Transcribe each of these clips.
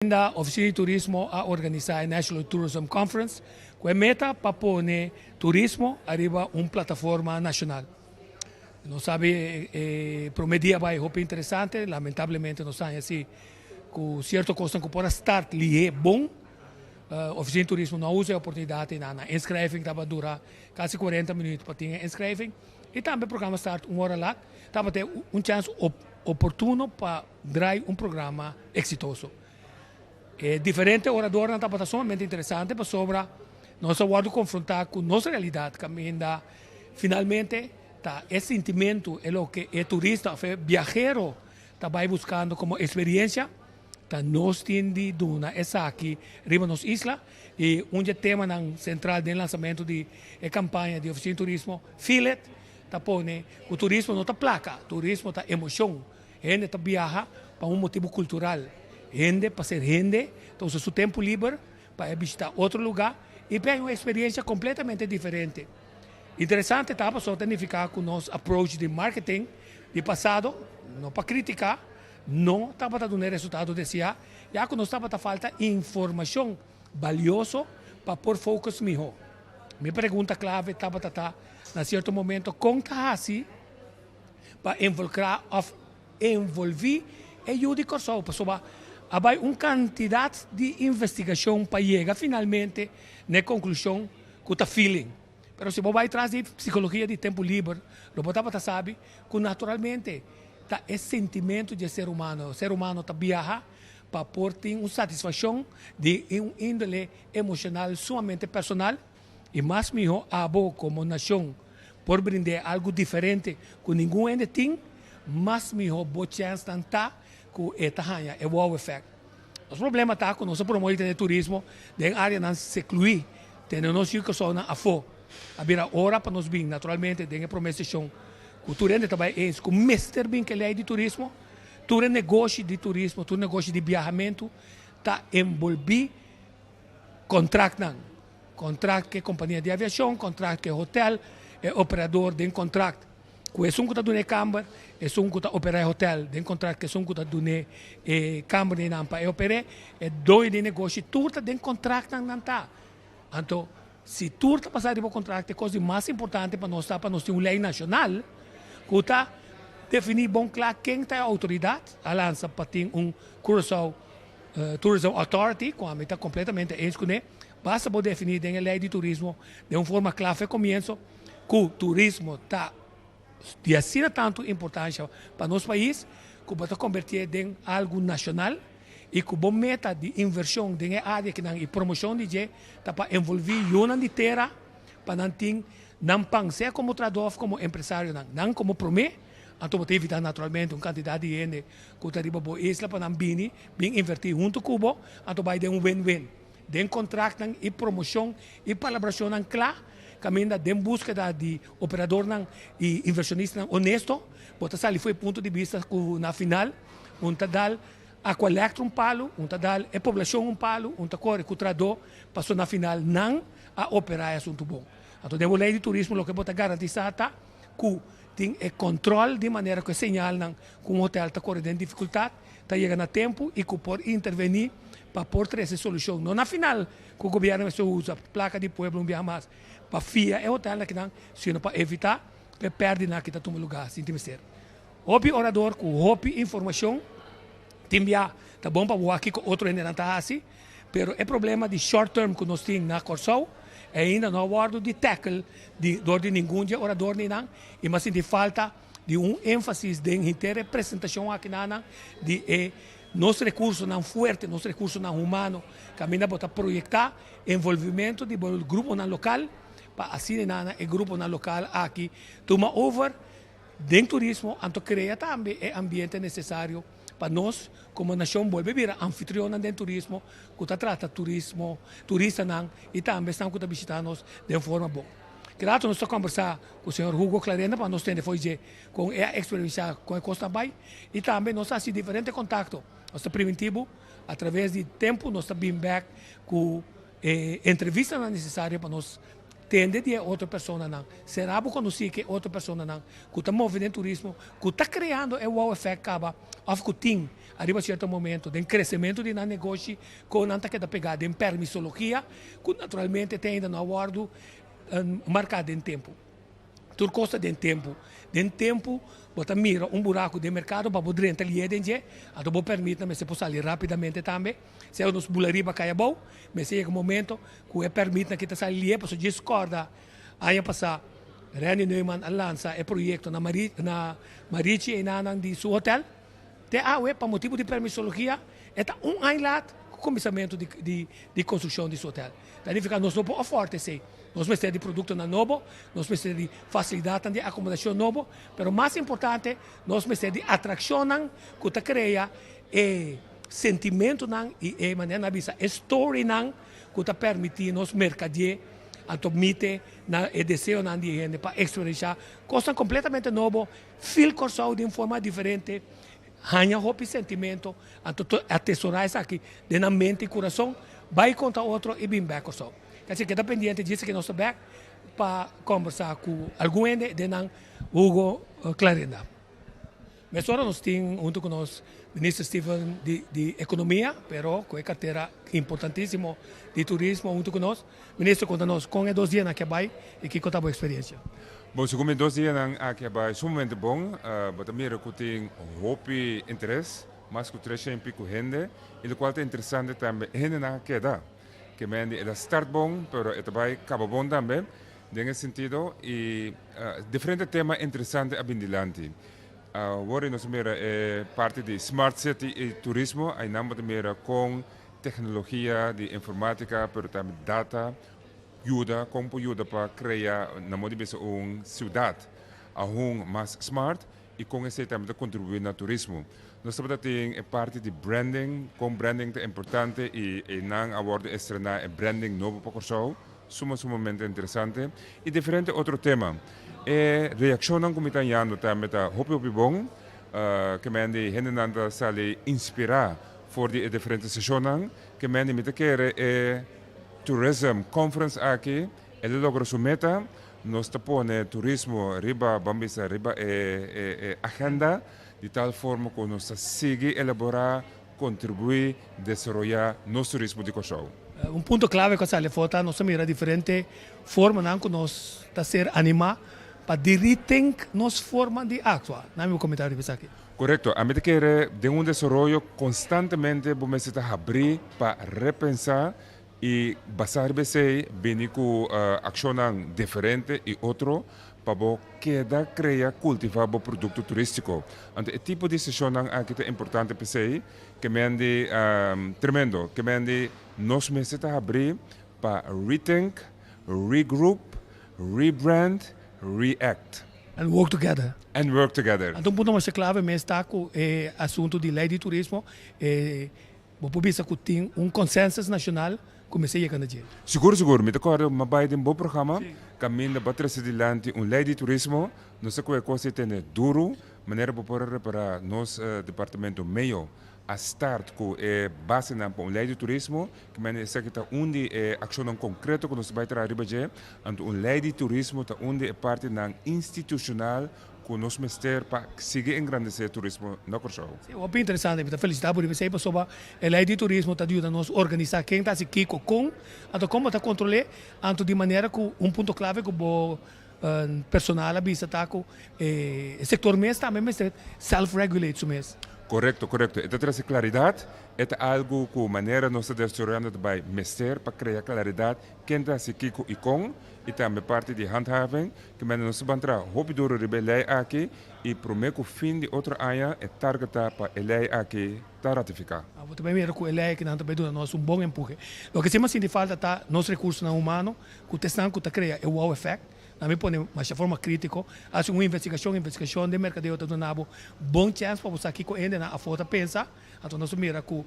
Da Oficina de Turismo a organizar a National Tourism Conference, com a meta para pôr turismo arriba uma plataforma nacional. Não sabe, prometia vai ser interessante, lamentavelmente não está assim, com certo custo que para start ali é bom. Oficina de Turismo não usa a oportunidade na inscreving, estava durar quase 40 minutos para ter inscreving. E também o programa start uma hora lá, estava ter chance oportuno para dar programa exitoso. Diferente orador não estava somente interessante, mas sobre nós vamos confrontar com nossa realidade, que ainda finalmente tá esse sentimento é o que é turista, é viajero, está buscando como experiência, tá nós tende duna essa aqui riba nos isla e tema central do lançamento de campanha de oficina de turismo, Filet, tá pone o turismo não tá placa, o turismo tá emoção, ele tá viaja para motivo cultural. Gente, para ser gente, então seu tempo livre para visitar outro lugar e ter uma experiência completamente diferente. Interessante estava só identificar com o nosso approach de marketing de passado, não para criticar, não estava dando resultado desse ano, já que nós estava falta informação valiosa para pôr foco melhor. Minha pergunta clave estava na certo momento como assim para envolver a judicação, para há uma quantidade de investigação para chegar finalmente na conclusão que está feeling. Mas se você vai atrás de psicologia de tempo livre, você sabe que naturalmente tá esse sentimento de ser humano. O ser humano está viaja para ter uma satisfação de um índole emocional sumamente personal e mais melhor como nação por brindar algo diferente que ninguém ainda tem, mais melhor boa chance de estar com é o wow effect. O problema está com nossa promoção de turismo, de área não se excluir, tem nós que só na afo. Abrir a hora para nós bem, naturalmente, tem a promessa que o turismo também é com mestre bem que lei de turismo, todo negócio de turismo, todo negócio de viajamento, está envolvido contrato que é companhia de aviação, contrato que é hotel, é operador de contrato. Que é um que está dando câmara, é um que está operando hotel, tem contrato que é um que está dando câmara de nampa, é operar, é dois de negócio, tudo está dentro contrato não está. Então, se tudo está passando por contrato, é coisa mais importante para nós ter uma lei nacional, que está definir bom claro quem está a autoridade, a lança para ter Curaçao Tourism Authority, com a está completamente excluída, basta para definir a lei de turismo de uma forma clara, começo que o turismo está de assim tanto importância para nosso país, que pode convertir em algo nacional e que a meta de inversão em área que e promoção de je para envolver uma inteira para não ter não pensar como tradutor como empresário não como promê então pode evitar naturalmente uma quantidade de gente que está riba boa isla para não bem invertir junto com o então vai ter win-win de contrato e promoção e colaboração clara caminha de búsqueda de operador e inversionista honesto, porque ali foi ponto de vista que na final, dá a coleta palo, dá a população palo, corre que o tradutor passou na final não a operar assunto bom. Então, a lei de turismo, o que pode garantizar que tem controle de maneira que señal que um hotel está correndo dificuldade, está chegando a tempo e que pode intervenir para pôr essa solução. Não na final, que o governo usa placa de pueblo, não mais. Para FIA é hotel que não, sino para evitar que perde na que está tomando lugar, sem ter. Hopi orador com hopi informação, timbia, tá bom para o aqui com outro ainda não está assim, pero é problema de short term que nós temos na Corsol, ainda não guardo de tackle de nenhum orador nem não, e mas de falta de ênfase de inteira representação aqui na de nosso recurso não forte, nosso recurso não humano, caminha para projetar envolvimento de grupo na local para assim o grupo na local aqui toma over dentro do turismo, então cria também o ambiente necessário para nós, como nação, volver a vir anfitriona dentro do turismo, que trata turismo, turista e também estão visitando de forma boa. Grato nós estamos conversar com o senhor Hugo Clarena para nós ter depois com a experiência com a Costa Bay e também nós temos diferentes contatos. Nós estamos preventivo, através de tempo, nós estamos bem back com entrevista necessária para nós tende de outra pessoa não. Será que conhecer que outra pessoa não, que está movendo turismo, que está criando o wow effect acaba, of que tem, arriba a certo momento, de crescimento de negócio, com não está pegada em permissologia, que naturalmente tem ainda no acordo marcado em tempo. Tudo custa de tempo. Bota mira buraco de mercado para poder entrar ali dentro, a do permite me se possa ali rapidamente também. Se eu nos bulariba caia bom, mas se chega um momento que é permite que está ali, para discorda, aí passar Rani Neumann lança o projeto na Marici e na de seu hotel, para motivo de permissologia, é ano lá com o começamento de construção de seu hotel. Daí fica nós não podemos forte, nós precisamos de produto novo, nós precisamos de facilidade de acomodação novo, mas mais importante, nós precisamos de atração que cria e sentimento e maneira visa story que permite nos mercader a tomite e desejo de gente para experienciar coisas completamente novas, feel corsão de forma diferente, ganha hope sentimento, atesourar isso aqui de na mente e coração, vai contar outro e bem back corsão. Quer dizer, que está pendiente disso que nós estamos para conversar com alguém de Hugo Clarenda. Mas agora nós temos junto com nós o ministro Steven de Economia, pero com a carteira importantíssima de turismo junto com nós. Ministro, conta nós com 2 dias aqui vai e que conta a boa experiência. Bom, segundo 2 dias aqui vai sumamente bom, mas mira que tem hope interesse, mas que trecha em pico gente, e o qual é interessante também, gente na queda. Que é start bom, pero é também acaba bom também, nesse sentido, e diferente tema interessante a bindilante. Agora nós mira parte de Smart City e turismo, aí nós mira com tecnologia de informática, pero também data, ajuda para criar na modibisa cidade mais smart e com esse também contribuir no turismo. Nós também temos parte de branding, com branding é importante e não aborda estrenar branding novo para o show, sumamente interessante. E diferente outro tema, reação não como está indo também está hopi bom, que mende gente não sale inspirar por de diferentes sessões, que mende me quer tourism conference aqui, ele logra sua meta, nós tapone turismo riba bambisa riba agenda de tal forma que nós sigue elaborar, contribuir, desenvolver nosso turismo de Cochau. Ponto clave que sale foto, nós mira diferente forma que nós está ser animar para dirigir nossa forma de actuar. Não é meu comentário aqui. Correto, a mim quer de desenvolvimento constantemente vamos abrir para repensar e basar bem bem com ação diferente e outro para queda criar cultivar o produto turístico. Então, o tipo de sessão aqui é importante para você, que mende tremendo, que mende nós meses abrir para rethink, regroup, rebrand, react. And work together. And work together. Então, ponto mais clave mesmo está com o assunto de lei de turismo, vou publicar que tem consenso nacional. Comecei a candidatar. Seguro. Me acordo, mas vai de bom programa. Caminho para trazer adiante lei de turismo. Não sei qual coisa tem duro, maneira para nosso departamento meio a start com base na lei de turismo, que me diz que está onde ação concreta que nós vai trazer arriba então lei de turismo está onde é parte na institucional com o nosso ministério para seguir engrandecer o turismo no Cochau. É bem interessante, me felicitar por você, sobre a lei de turismo está ajuda a nós organizar quem está aqui com, então como está controlar, então de maneira que ponto clave que o personal a vista está com o setor mesmo também self-regulate mesmo. Correto. Então traz claridade, é algo que maneira nós estamos desenvolvendo vai ministério para criar claridade quem está aqui com e também parte de handhaving, que nós vamos entrar rápido de lei aqui e prometo que o fim de outra área é targetar para a lei aqui para ratificar. Eu também miro que a lei que não também dá nós bom empurre. O que sempre falta está nos recursos humanos, que o testão que está criando é o wow effect. Nós põe mais de forma crítica, faz uma investigação de mercadeo está dando bom chance para você aqui com ele na foto pensar. Então nós mira que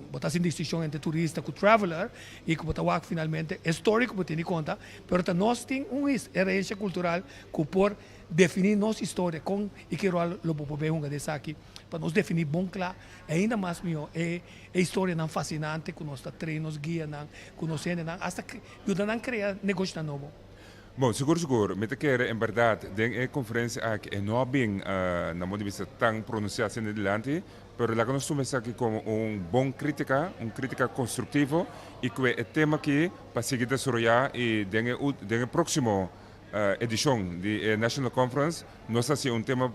botar em distinção entre turista e traveler e que botar o finalmente histórico para ter em conta, mas nós temos uma herência cultural que por definir nossa história com e que rol lo poder um desse aqui para nós definir bom claro ainda mais melhor é a história não fascinante que nós está treinos guia não conhecendo não hasta que ajuda a criar negócio novo. Bom, seguro. Me te quero, em verdade, tem a conferência aqui é não bem na modo de vista tão pronunciada em adelante, mas lá que nós estamos aqui como um crítica construtivo e que é tema que para seguir desarrollar e tem a próxima edição de National Conference, nós assim um tema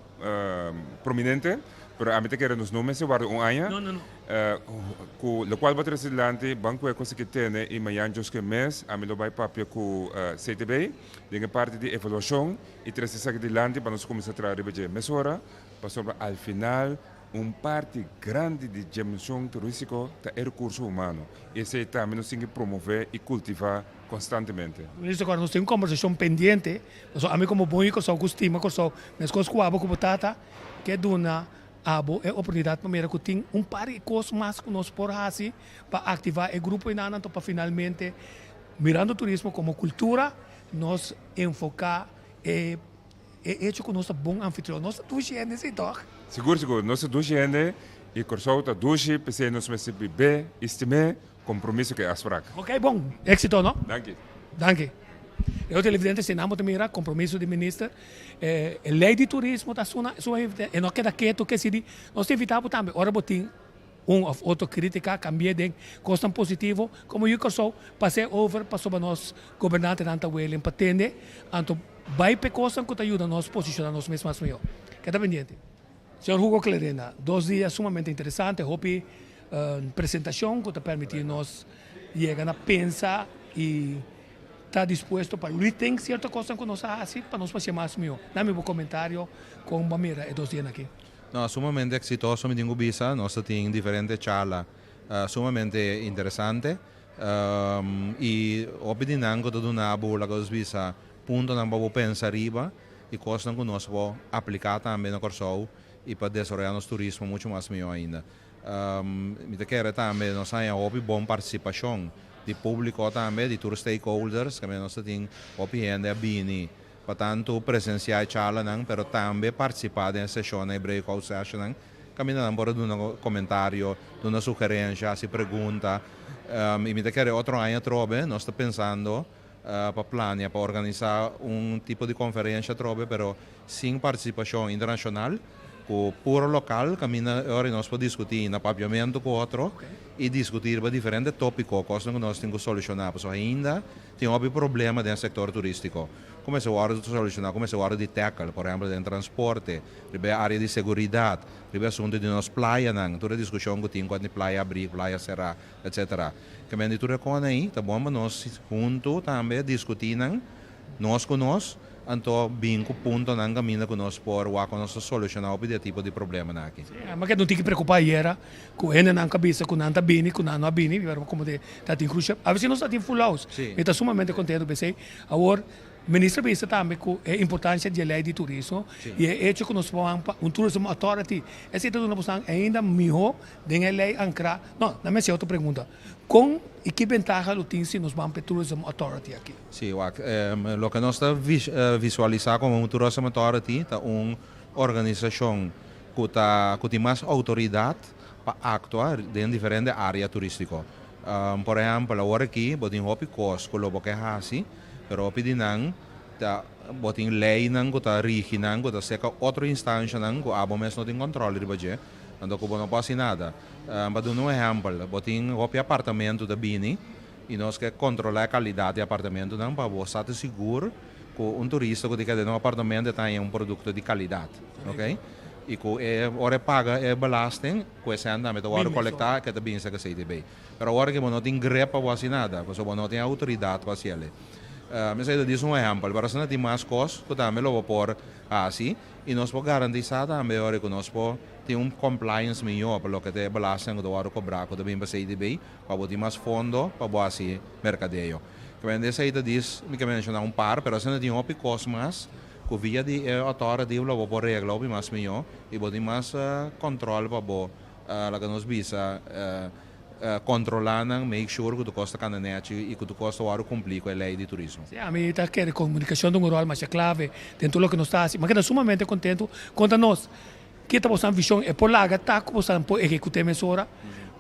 prominente, mas a mim te quero nos nomes se guarda ano. No. Com o qual bater adelante banco é coisa que tem e amanhã que mês a mim lo vai papel com CTB de parte de evaluação e trazer isso adelante para nós começar a trabalhar de mesura para sobre al final parte grande de dimensão turística é recurso humano e esse também nós temos que promover e cultivar constantemente. Isso agora nós temos uma conversação pendente, a mim como bom que sou costima, que sou mas coisas que abo como tata que dona abo é oportunidade para que tem par de coisas mais que nós por assim para ativar o grupo e nada para finalmente mirando o turismo como cultura nós enfocar e hecho que nós bom anfitrião nós duas gente então Seguro, nós duas gente e corsolta duas pensei nós me bem estimar compromisso que é asfrac. Ok, bom, éxito, não? Danke. Eu televidente ensinamos também a compromisso do ministro, lei de turismo da sua e não queda quieto que se diz, nós invitamos também, ora botim ou outra crítica, cambiar de coisa positivo, como eu sou, passei over para sobre nós governante da Antawele, para atender, então vai para coisa que ajuda nós posicionar nós mesmos melhor. Queda pendiente. Senhor Hugo Clerena, 2 dias sumamente interessantes, hope apresentação que te permite nós chegar a pensar e está disposto para lutar certa coisa que nós fazemos para nós fazer mais melhor. Dá-me um comentário com a mira e 2 dias aqui. No, sumamente exitoso, mi tengo bisa, nós temos diferentes charlas sumamente interessantes e opinando de uma boa que bisa ponto não vamos pensar riba e coisas que nós vamos aplicar também no corso e para desenvolver nosso turismo muito mais melhor ainda. Me quero também nós temos uma boa participação de público também, de todos os stakeholders, que nós temos opinião a bini, portanto presenciar charla não, pero também participar da sessão de breakout session, que nós pode dar um comentário, dar uma sugerência, se pergunta, e me quero outro ano trobe, nós estamos pensando para planear, para organizar tipo de conferência trobe, pero sem participação internacional, com puro local, que nós podemos discutir no papiamento com outro e discutir diferentes tópicos, coisas que nós temos que solucionar. Porque ainda tem um problema no setor turístico. Como é a hora de solucionar, como é a hora de tackle, por exemplo, em transporte, a área de segurança, o assunto de nós praia, toda a discussão que tem quando praia abrir, praia cerrar, etc. Que me tudo com aí, tá bom, mas nós juntos também discutir, nós com nós, então, bem com ponto na caminho que nós por o que nós solucionar o tipo de problema aqui. Mas que não tem que preocupar era com ele na cabeça, com nada bem, com nada bem, como de tá tem crucial. A vezes nós tá tem full house. Está sumamente contente pensei. Agora ministro pensa também com a importância da lei de turismo e é hecho que nós vamos tourism authority. Essa é toda uma questão ainda melhor da lei ancrar. Não, na minha outra pergunta. Com e que ventaja lo tem se nós vamos para tourism authority aqui? Sim, o que nós visualizar como tourism authority é uma organização que tem mais autoridade para actuar em diferentes áreas turísticas. Por exemplo, agora aqui, tem hopi cost, que lo que é assim, pero pedinang ta boting lei nang ko ta rigi nang ko ta seka outra instância nang ko abo mes não tem controle de budget ando ko não passa nada para dar um exemplo boting hopi apartamento da bini e nós que controlar a qualidade do apartamento nang para você estar seguro que turista que tem um apartamento tem produto de qualidade, ok? E que ora paga belasting, que esse anda met ora colectar que também se que sei de bem. Pero ora que não tem grepa quase nada, porque não tem autoridade quase ele. Mas aí diz um exemplo, para se não tem mais costos, que também lo por assim, e nós podemos garantizar também ora que nós podemos ter compliance melhor para o que é belasting do ora cobrar, que também vai de bem, para ter mais fundo para o assim mercadeio. Que vem dessa aí diz, me que mencionar par, pero se não tem costos mais que via de authority lo por regla obi mais melhor e pode mais controle para bo la que nos visa controlando, make sure que tu costa cananete e que tu costa o cumprir com a lei de turismo. Sim, a mim está querendo comunicação de um rol mais clave dentro do que nós está assim, mas que é sumamente contento conta nós que está postando visão é por lá que está postando por executar mesura,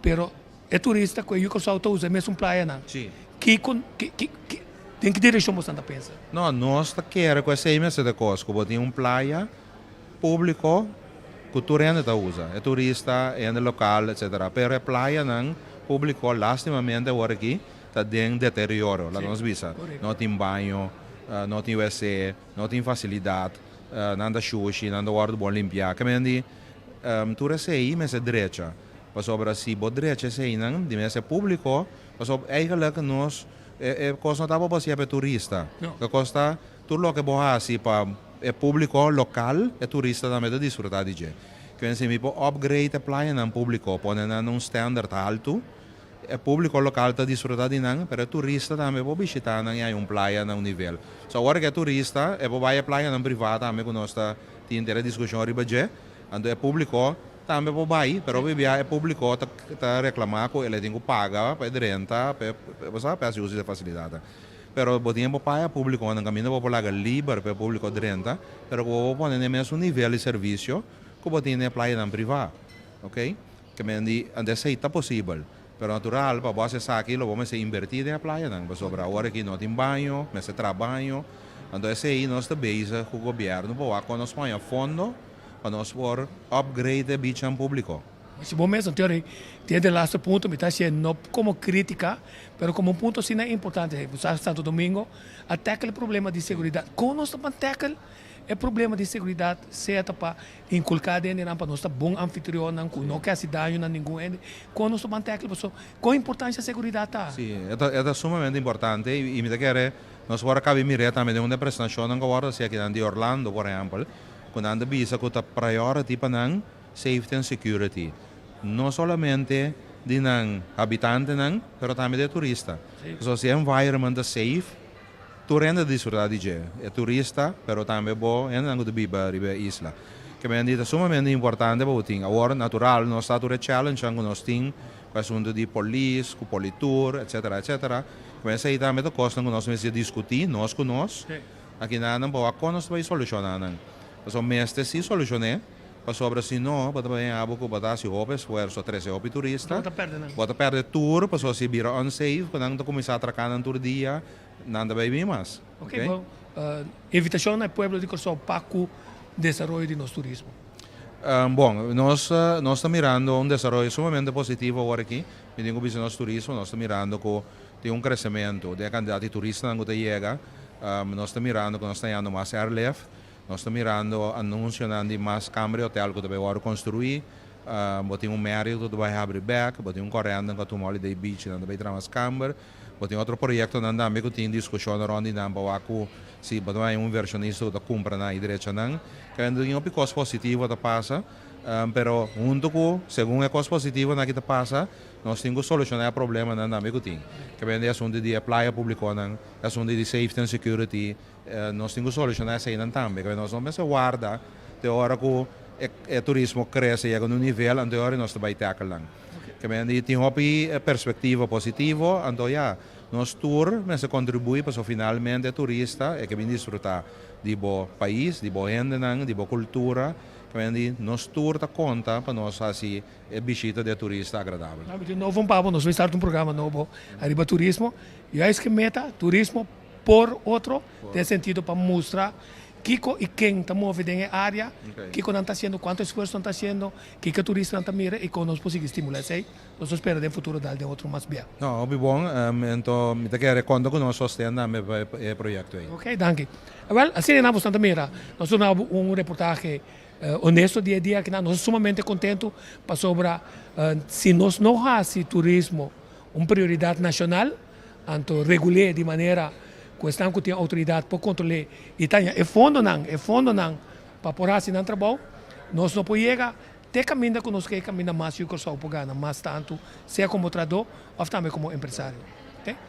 pero é turista que eu só usa mesmo praia não. Sim. Que Tem que direção você anda pensa? Não, nós queremos com esse mês de coisa, como tem praia público que o turista usa, é turista, é local, etc. Pero a praia não público, lastimamente, agora aqui, está em deterioro, lá nós visa. Não tem banho, não tem WC, não tem facilidade, não tem sushi, não tem hora de bom limpar. Que mendi, turista aí, mas é direita. Mas sobre se boa direita, se não, de mas é público, mas eigenlijk nós coisa não estava para turista. Que costa tudo o que boa assim para é público local, é turista também de desfrutar de. Que se me upgrade a praia não público, põe num standard alto, é público local está desfrutar de não, mas turista também pode visitar não é praia num nível. So agora que é turista, é para a praia não privada também que nós está tendo discussão sobre budget, então é público também pode ir, mas o é público está reclamar que ele tem que pagar para renta, para o uso da facilidade. Pero podemos pagar público no caminho para pagar livre para público de renta, pero vou pôr no mesmo nível de serviço que pode na praia não privada, ok? Que me andi antes está possível, pero natural para você sair lo vamos invertir na praia não, para sobrar hora que não tem banho, mas é trabalho, então esse aí nós está base com o governo para quando nós põe fundo para nós por upgrade o bicho público. Se bom mesmo, teoria, tem o last ponto, me está sendo não como crítica, mas como um ponto assim é importante. Você Santo Domingo, ataca o problema de segurança. Como nós estamos atacando o problema de segurança, certo para inculcar dentro para nós estar bom anfitrião, não quer se dar a ninguém. Como nós estamos atacando, qual a importância da segurança está? Sim, é sumamente importante e me quer nós agora cabe mirar também de uma apresentação agora se aqui de Orlando, por exemplo, quando anda visa que a priority para safety and security. Não somente de habitante, mas também de turista. So, se o environment é safe, tu rende desfrutar de é turista, mas também bom é não de biba isla. Que me é sumamente importante para o ting. Agora natural nós está tudo challenge que nós tem com assunto de polícia, com politur, etc, etc. Mas aí também coisa que nós vamos discutir nós com nós. Aqui não boa como nós vai solucionar não. Mas o mestre se solucionar. Para sobre se não, para também há pouco para se roupa, esforço 13 hopi turista. Bota perde tour, para se vira unsafe, quando não começar a atracar no tour dia, nada vai vir mais. Ok, bom. Invitação ao povo de Corsão para o desenvolvimento de nosso turismo. Bom, nós estamos mirando desenvolvimento sumamente positivo agora aqui. Me digo que nosso turismo, nós estamos mirando que tem crescimento de quantidade de turistas que chega. Nós estamos mirando que nós estamos tendo mais airlift. Nós estamos mirando anúncios de mais câmara hotel que também vai construir. Tem Marriott que vai abrir back, tem correndo que tem Holiday Beach que vai trazer mais câmara. Tem outro projeto que tem discussão onde se vai inversionista que compra na direita não. Que é uma coisa positiva que passa, pero junto com, segundo a coisa positiva que passa, nós temos que solucionar o problema que tem. Que é assunto de praia pública, assunto de safety and security. Nós temos que solucionar isso aí também, porque nós não vamos guardar de hora que o turismo cresce e chega no nível, então hora nós também tackle. Que tem uma perspectiva positiva, então nós tour, mas contribui para finalmente o turista e que vem desfrutar de bom país, de boa gente, de boa cultura. Que nós tour da conta para nós assim visita de turista agradável. De novo nós vamos estar um programa novo, Arriba Turismo, e é isso que meta, turismo por outro, tem sentido para mostrar Kiko e quem está movendo na área, Kiko não está fazendo, quanto esforço está fazendo, Kiko o turista não está mira e como nós podemos estimular isso aí, nós esperamos no futuro dar de outro mais bem. Não, é bom, então me quero contar com nós sustentando o projeto aí. Ok, danke. Well, assim nós estamos mira, nós temos reportagem honesto dia a dia que nós somos sumamente contentos para sobre se nós não fazemos turismo uma prioridade nacional, então regular de maneira questão que tem autoridade para controlar e tem fundo não para por assim não trabalho nós não podemos chegar até caminho que nós queremos caminhar mais e o que só mais tanto seja como tradutor ou também como empresário.